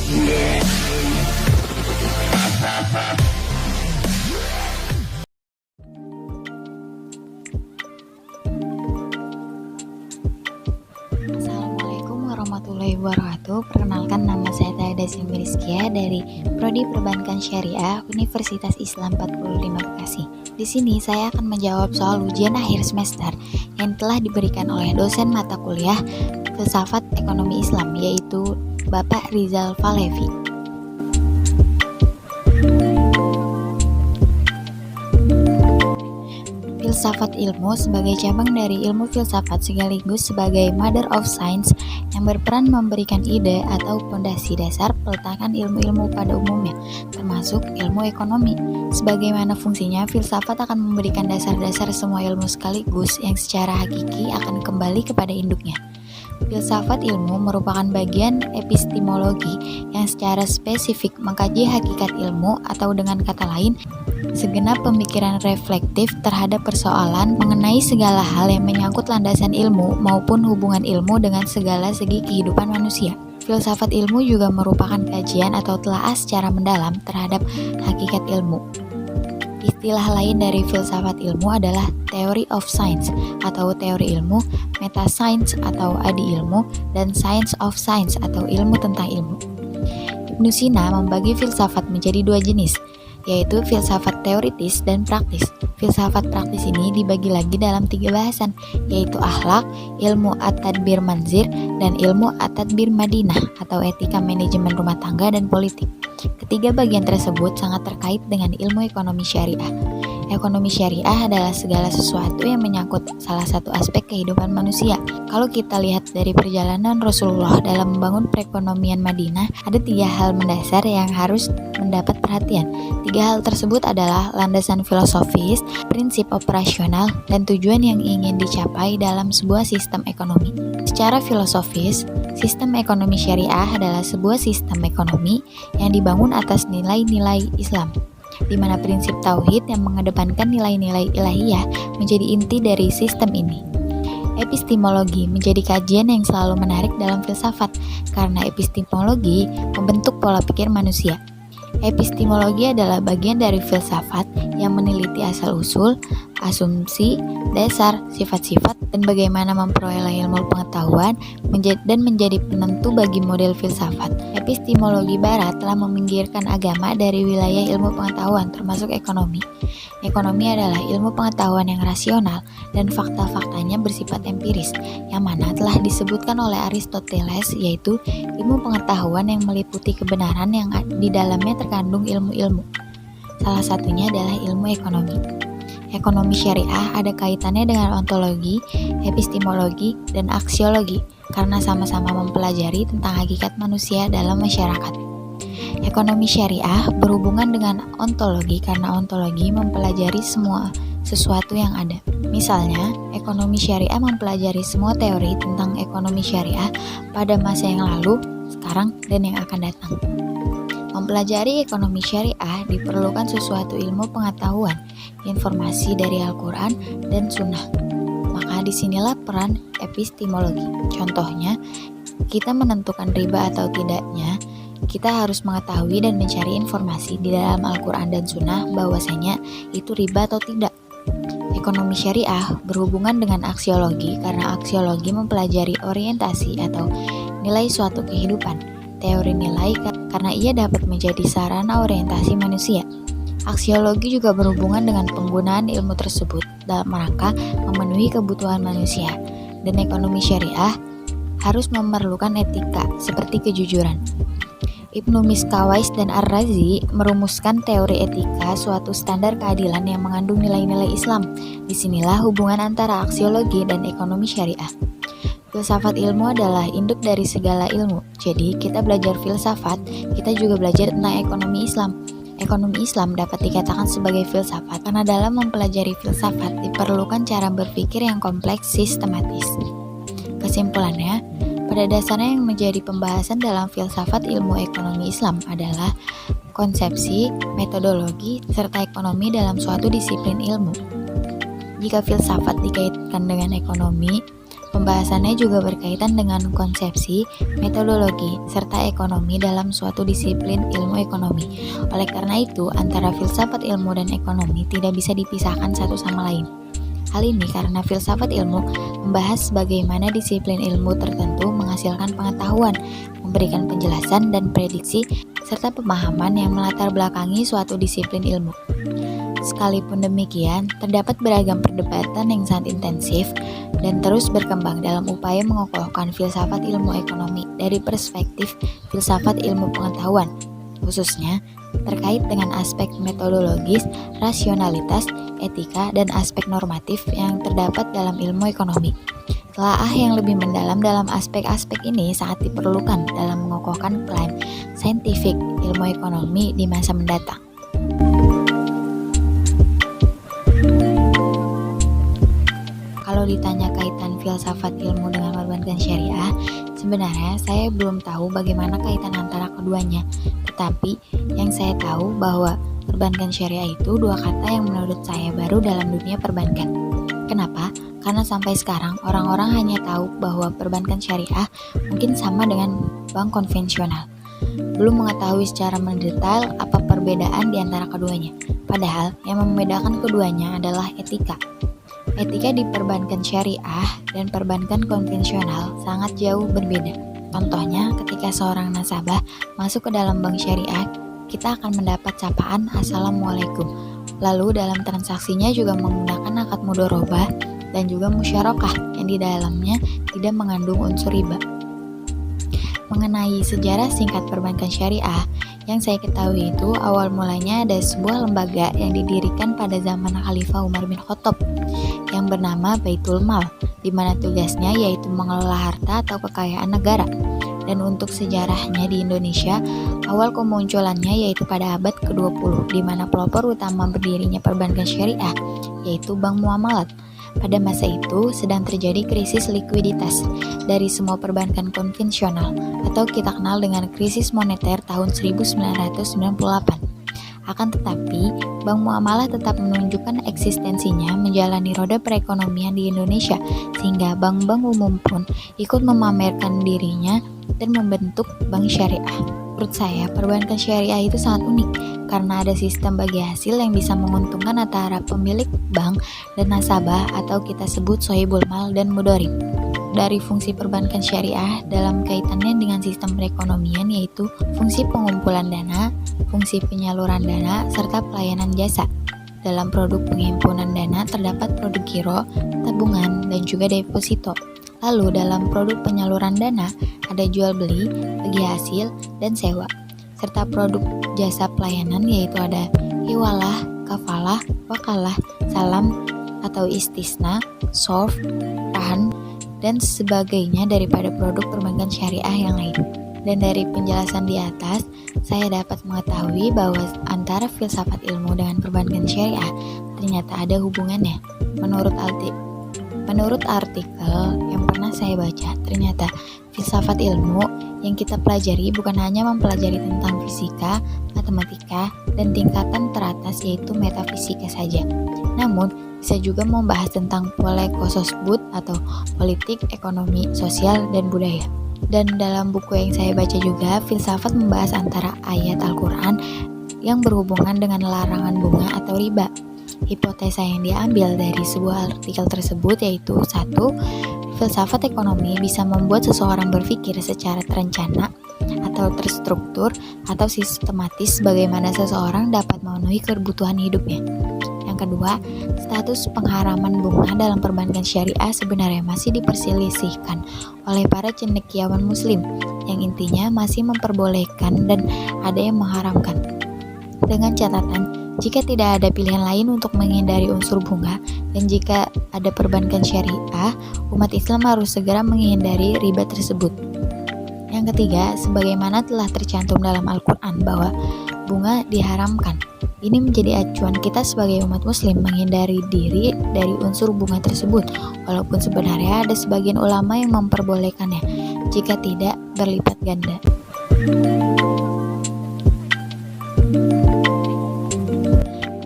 Assalamualaikum warahmatullahi wabarakatuh. Perkenalkan, nama saya Taida Silmiriskia dari Prodi Perbankan Syariah Universitas Islam 45 Bekasi. Di sini saya akan menjawab soal ujian akhir semester yang telah diberikan oleh dosen mata kuliah Filsafat Ekonomi Islam, yaitu Bapak Rizal Falevi. Filsafat ilmu sebagai cabang dari ilmu filsafat sekaligus sebagai mother of science yang berperan memberikan ide atau fondasi dasar peletakan ilmu-ilmu pada umumnya, termasuk ilmu ekonomi. Sebagaimana fungsinya, filsafat akan memberikan dasar-dasar semua ilmu sekaligus yang secara hakiki akan kembali kepada induknya. Filsafat ilmu merupakan bagian epistemologi yang secara spesifik mengkaji hakikat ilmu, atau dengan kata lain, segenap pemikiran reflektif terhadap persoalan mengenai segala hal yang menyangkut landasan ilmu maupun hubungan ilmu dengan segala segi kehidupan manusia. Filsafat ilmu juga merupakan kajian atau telaah secara mendalam terhadap hakikat ilmu. Istilah lain dari filsafat ilmu adalah theory of science atau teori ilmu, meta science atau adi ilmu, dan science of science atau ilmu tentang ilmu. Ibnu Sina membagi filsafat menjadi dua jenis, yaitu filsafat teoritis dan praktis. Filsafat praktis ini dibagi lagi dalam tiga bahasan, yaitu akhlak, ilmu at-tadbir manzir, dan ilmu at-tadbir madinah atau etika manajemen rumah tangga dan politik. Ketiga bagian tersebut sangat terkait dengan ilmu ekonomi syariah. Ekonomi syariah adalah segala sesuatu yang menyangkut salah satu aspek kehidupan manusia. Kalau kita lihat dari perjalanan Rasulullah dalam membangun perekonomian Madinah, ada tiga hal mendasar yang harus mendapat perhatian. Tiga hal tersebut adalah landasan filosofis, prinsip operasional, dan tujuan yang ingin dicapai dalam sebuah sistem ekonomi. Secara filosofis, sistem ekonomi syariah adalah sebuah sistem ekonomi yang dibangun atas nilai-nilai Islam, di mana prinsip tauhid yang mengedepankan nilai-nilai ilahiyah menjadi inti dari sistem ini. Epistemologi menjadi kajian yang selalu menarik dalam filsafat, karena epistemologi membentuk pola pikir manusia. Epistemologi adalah bagian dari filsafat yang meneliti asal-usul, asumsi, dasar, sifat-sifat, dan bagaimana memperoleh ilmu pengetahuan dan menjadi penentu bagi model filsafat. Epistemologi barat telah meminggirkan agama dari wilayah ilmu pengetahuan, termasuk ekonomi. Ekonomi adalah ilmu pengetahuan yang rasional dan fakta-faktanya bersifat empiris, yang mana telah disebutkan oleh Aristoteles, yaitu ilmu pengetahuan yang meliputi kebenaran yang di dalamnya terkandung ilmu-ilmu. Salah satunya adalah ilmu ekonomi. Ekonomi syariah ada kaitannya dengan ontologi, epistemologi, dan aksiologi karena sama-sama mempelajari tentang hakikat manusia dalam masyarakat. Ekonomi syariah berhubungan dengan ontologi karena ontologi mempelajari semua sesuatu yang ada. Misalnya, ekonomi syariah mempelajari semua teori tentang ekonomi syariah pada masa yang lalu, sekarang, dan yang akan datang. Mempelajari ekonomi syariah diperlukan sesuatu ilmu pengetahuan, informasi dari Al-Quran dan Sunnah. Maka disinilah peran epistemologi. Contohnya, kita menentukan riba atau tidaknya, kita harus mengetahui dan mencari informasi di dalam Al-Quran dan Sunnah bahwasanya itu riba atau tidak. Ekonomi syariah berhubungan dengan aksiologi karena aksiologi mempelajari orientasi atau nilai suatu kehidupan. Teori nilai karena ia dapat menjadi sarana orientasi manusia. Aksiologi juga berhubungan dengan penggunaan ilmu tersebut dalam rangka memenuhi kebutuhan manusia. Dan ekonomi syariah harus memerlukan etika seperti kejujuran. Ibnu Miskawais dan Ar-Razi merumuskan teori etika, suatu standar keadilan yang mengandung nilai-nilai Islam. Disinilah hubungan antara aksiologi dan ekonomi syariah. Filsafat ilmu adalah induk dari segala ilmu. Jadi, kita belajar filsafat, kita juga belajar tentang ekonomi Islam. Ekonomi Islam dapat dikatakan sebagai filsafat karena dalam mempelajari filsafat diperlukan cara berpikir yang kompleks sistematis. Kesimpulannya, pada dasarnya yang menjadi pembahasan dalam filsafat ilmu ekonomi Islam adalah konsepsi, metodologi, serta ekonomi dalam suatu disiplin ilmu. Jika filsafat dikaitkan dengan ekonomi, Pembahasannya juga berkaitan dengan konsepsi, metodologi, serta ekonomi dalam suatu disiplin ilmu ekonomi. Oleh karena itu, antara filsafat ilmu dan ekonomi tidak bisa dipisahkan satu sama lain. Hal ini karena filsafat ilmu membahas bagaimana disiplin ilmu tertentu menghasilkan pengetahuan, memberikan penjelasan dan prediksi, serta pemahaman yang melatar belakangi suatu disiplin ilmu. Sekalipun demikian, terdapat beragam perdebatan yang sangat intensif dan terus berkembang dalam upaya mengokohkan filsafat ilmu ekonomi dari perspektif filsafat ilmu pengetahuan, khususnya terkait dengan aspek metodologis, rasionalitas, etika, dan aspek normatif yang terdapat dalam ilmu ekonomi. Telaah yang lebih mendalam dalam aspek-aspek ini sangat diperlukan dalam mengokohkan klaim saintifik ilmu ekonomi di masa mendatang. Kalau ditanya kaitan filsafat ilmu dengan perbankan syariah, sebenarnya saya belum tahu bagaimana kaitan antara keduanya. Tetapi yang saya tahu bahwa perbankan syariah itu dua kata yang menurut saya baru dalam dunia perbankan. Kenapa? Karena sampai sekarang orang-orang hanya tahu bahwa perbankan syariah mungkin sama dengan bank konvensional. Belum mengetahui secara mendetail apa perbedaan di antara keduanya. Padahal yang membedakan keduanya adalah etika. Etika di perbankan syariah dan perbankan konvensional sangat jauh berbeda. Contohnya, ketika seorang nasabah masuk ke dalam bank syariah, kita akan mendapat sapaan Assalamualaikum. Lalu dalam transaksinya juga menggunakan akad mudharabah dan juga musyarakah yang di dalamnya tidak mengandung unsur riba. Mengenai sejarah singkat perbankan syariah, yang saya ketahui itu awal mulanya ada sebuah lembaga yang didirikan pada zaman Khalifah Umar bin Khattab yang bernama Baitul Mal, di mana tugasnya yaitu mengelola harta atau kekayaan negara. Dan untuk sejarahnya di Indonesia, awal kemunculannya yaitu pada abad ke-20, di mana pelopor utama berdirinya perbankan syariah yaitu Bank Muamalat. Pada masa itu sedang terjadi krisis likuiditas dari semua perbankan konvensional atau kita kenal dengan krisis moneter tahun 1998. Akan tetapi, Bank Muamalah tetap menunjukkan eksistensinya menjalani roda perekonomian di Indonesia sehingga bank-bank umum pun ikut memamerkan dirinya dan membentuk bank syariah. Menurut saya, perbankan syariah itu sangat unik karena ada sistem bagi hasil yang bisa menguntungkan antara pemilik bank dan nasabah atau kita sebut sohibul mal dan mudharib. Dari fungsi perbankan syariah dalam kaitannya dengan sistem perekonomian yaitu fungsi pengumpulan dana, fungsi penyaluran dana, serta pelayanan jasa. Dalam produk penghimpunan dana terdapat produk giro, tabungan, dan juga deposito. Lalu dalam produk penyaluran dana ada jual beli, bagi hasil, dan sewa. Serta produk jasa pelayanan yaitu ada hiwalah, kafalah, wakalah, salam atau istisna, sorf, rahan, dan sebagainya daripada produk perbankan syariah yang lain. Dan dari penjelasan di atas, saya dapat mengetahui bahwa antara filsafat ilmu dengan perbankan syariah ternyata ada hubungannya. Menurut artikel yang pernah saya baca, ternyata filsafat ilmu yang kita pelajari bukan hanya mempelajari tentang fisika, matematika, dan tingkatan teratas yaitu metafisika saja. Namun, bisa juga membahas tentang polekososbud atau politik, ekonomi, sosial, dan budaya. Dan dalam buku yang saya baca juga, filsafat membahas antara ayat Al-Quran yang berhubungan dengan larangan bunga atau riba. Hipotesa yang diambil dari sebuah artikel tersebut yaitu 1. Filsafat ekonomi bisa membuat seseorang berpikir secara terencana atau terstruktur atau sistematis bagaimana seseorang dapat memenuhi kebutuhan hidupnya. Yang kedua, status pengharaman bunga dalam perbankan syariah sebenarnya masih diperselisihkan oleh para cendekiawan muslim yang intinya masih memperbolehkan dan ada yang mengharamkan. Dengan catatan, jika tidak ada pilihan lain untuk menghindari unsur bunga dan jika ada perbankan syariah, umat Islam harus segera menghindari riba tersebut. Yang ketiga, sebagaimana telah tercantum dalam Al-Quran bahwa bunga diharamkan. Ini menjadi acuan kita sebagai umat muslim menghindari diri dari unsur bunga tersebut, walaupun sebenarnya ada sebagian ulama yang memperbolehkannya, jika tidak berlipat ganda.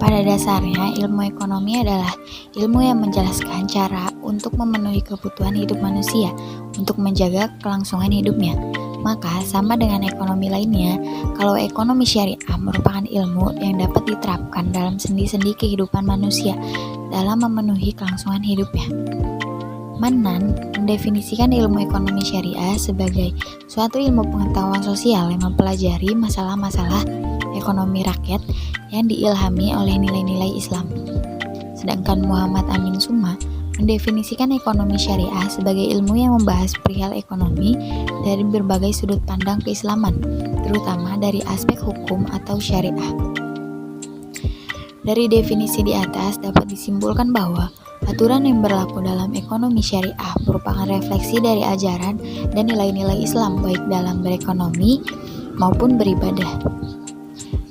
Pada dasarnya, ilmu ekonomi adalah ilmu yang menjelaskan cara untuk memenuhi kebutuhan hidup manusia untuk menjaga kelangsungan hidupnya. Maka, sama dengan ekonomi lainnya, kalau ekonomi syariah merupakan ilmu yang dapat diterapkan dalam sendi-sendi kehidupan manusia dalam memenuhi kelangsungan hidupnya. Manan mendefinisikan ilmu ekonomi syariah sebagai suatu ilmu pengetahuan sosial yang mempelajari masalah-masalah ekonomi rakyat yang diilhami oleh nilai-nilai Islam. Sedangkan Muhammad Amin Suma mendefinisikan ekonomi syariah sebagai ilmu yang membahas perihal ekonomi dari berbagai sudut pandang keislaman, terutama dari aspek hukum atau syariah. Dari definisi di atas dapat disimpulkan bahwa aturan yang berlaku dalam ekonomi syariah merupakan refleksi dari ajaran dan nilai-nilai Islam baik dalam berekonomi maupun beribadah.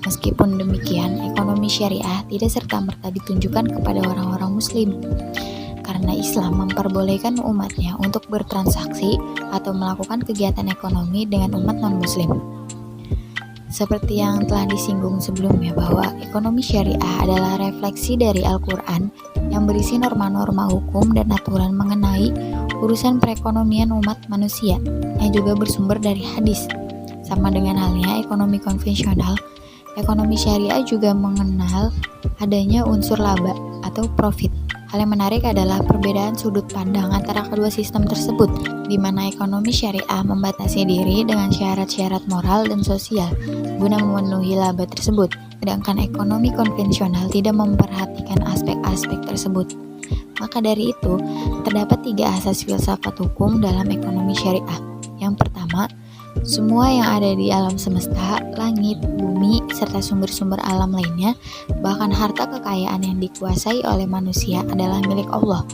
Meskipun demikian, ekonomi syariah tidak serta-merta ditunjukkan kepada orang-orang muslim, karena Islam memperbolehkan umatnya untuk bertransaksi atau melakukan kegiatan ekonomi dengan umat non-muslim. Seperti yang telah disinggung sebelumnya bahwa ekonomi syariah adalah refleksi dari Al-Quran yang berisi norma-norma hukum dan aturan mengenai urusan perekonomian umat manusia yang juga bersumber dari hadis. Sama dengan halnya ekonomi konvensional, ekonomi syariah juga mengenal adanya unsur laba atau profit. Hal yang menarik adalah perbedaan sudut pandang antara kedua sistem tersebut, di mana ekonomi syariah membatasi diri dengan syarat-syarat moral dan sosial guna memenuhi laba tersebut, sedangkan ekonomi konvensional tidak memperhatikan aspek-aspek tersebut. Maka dari itu, terdapat 3 asas filsafat hukum dalam ekonomi syariah. Yang pertama, semua yang ada di alam semesta, langit, bumi, serta sumber-sumber alam lainnya, bahkan harta kekayaan yang dikuasai oleh manusia adalah milik Allah,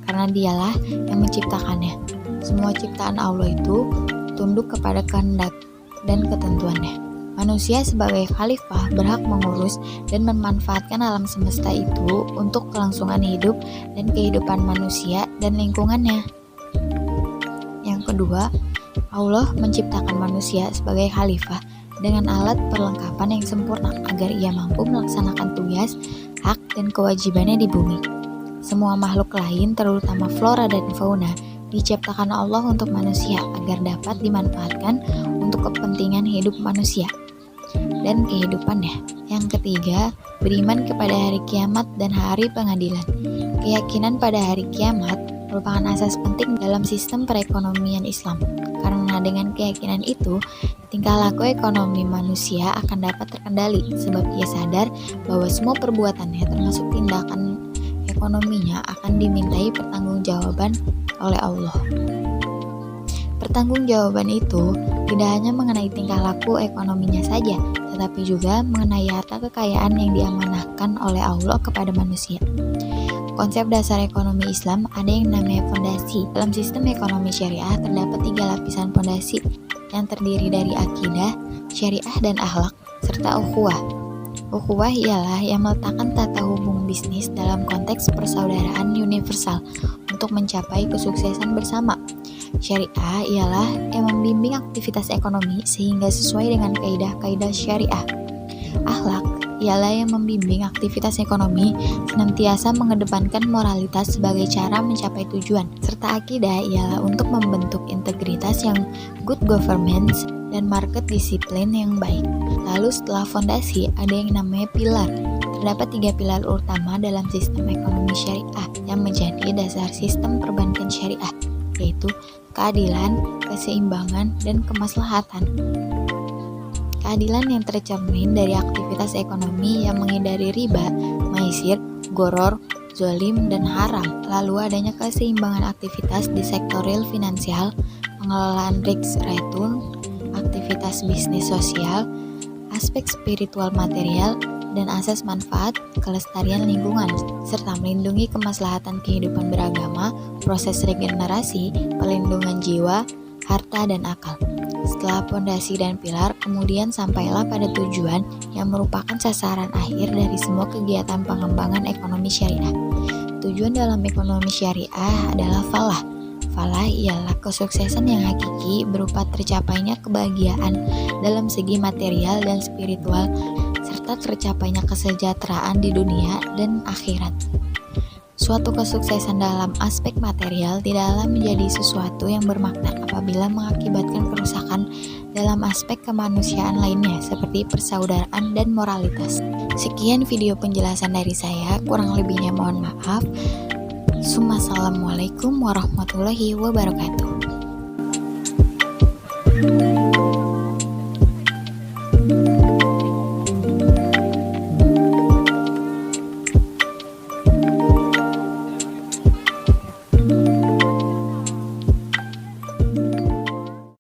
karena dialah yang menciptakannya. Semua ciptaan Allah itu tunduk kepada kehendak dan ketentuannya. Manusia sebagai khalifah berhak mengurus dan memanfaatkan alam semesta itu untuk kelangsungan hidup dan kehidupan manusia dan lingkungannya. Yang kedua, Allah menciptakan manusia sebagai khalifah dengan alat perlengkapan yang sempurna agar ia mampu melaksanakan tugas, hak, dan kewajibannya di bumi. Semua makhluk lain, terutama flora dan fauna, diciptakan Allah untuk manusia agar dapat dimanfaatkan untuk kepentingan hidup manusia dan kehidupannya. Yang ketiga, beriman kepada hari kiamat dan hari pengadilan. Keyakinan pada hari kiamat merupakan asas penting dalam sistem perekonomian Islam. Karena dengan keyakinan itu, tingkah laku ekonomi manusia akan dapat terkendali sebab ia sadar bahwa semua perbuatannya termasuk tindakan ekonominya akan dimintai pertanggungjawaban oleh Allah. Pertanggungjawaban itu tidak hanya mengenai tingkah laku ekonominya saja, tetapi juga mengenai harta kekayaan yang diamanahkan oleh Allah kepada manusia. Konsep dasar ekonomi Islam ada yang namanya fondasi. Dalam sistem ekonomi syariah terdapat 3 lapisan fondasi yang terdiri dari akidah, syariah, dan akhlak, serta ukhuwah. Ukhuwah ialah yang meletakkan tata hubung bisnis dalam konteks persaudaraan universal untuk mencapai kesuksesan bersama. Syariah ialah yang membimbing aktivitas ekonomi sehingga sesuai dengan kaidah-kaidah syariah. Akhlak ialah yang membimbing aktivitas ekonomi senantiasa mengedepankan moralitas sebagai cara mencapai tujuan, serta akidah ialah untuk membentuk integritas yang good governance dan market disiplin yang baik. Lalu setelah fondasi ada yang namanya pilar. Terdapat 3 pilar utama dalam sistem ekonomi syariah yang menjadi dasar sistem perbankan syariah, yaitu keadilan, keseimbangan, dan kemaslahatan. Keadilan yang tercermin dari aktivitas ekonomi yang menghindari riba, maisir, goror, zolim, dan haram. Lalu adanya keseimbangan aktivitas di sektor real finansial, pengelolaan risk return, aktivitas bisnis sosial, aspek spiritual material, dan asas manfaat kelestarian lingkungan, serta melindungi kemaslahatan kehidupan beragama, proses regenerasi, perlindungan jiwa, harta, dan akal. Setelah pondasi dan pilar, kemudian sampailah pada tujuan yang merupakan sasaran akhir dari semua kegiatan pengembangan ekonomi syariah. Tujuan dalam ekonomi syariah adalah falah. Falah ialah kesuksesan yang hakiki berupa tercapainya kebahagiaan dalam segi material dan spiritual, serta serta tercapainya kesejahteraan di dunia dan akhirat. Suatu kesuksesan dalam aspek material tidaklah menjadi sesuatu yang bermakna apabila mengakibatkan kerusakan dalam aspek kemanusiaan lainnya seperti persaudaraan dan moralitas. Sekian video penjelasan dari saya, kurang lebihnya mohon maaf. Assalamualaikum warahmatullahi wabarakatuh.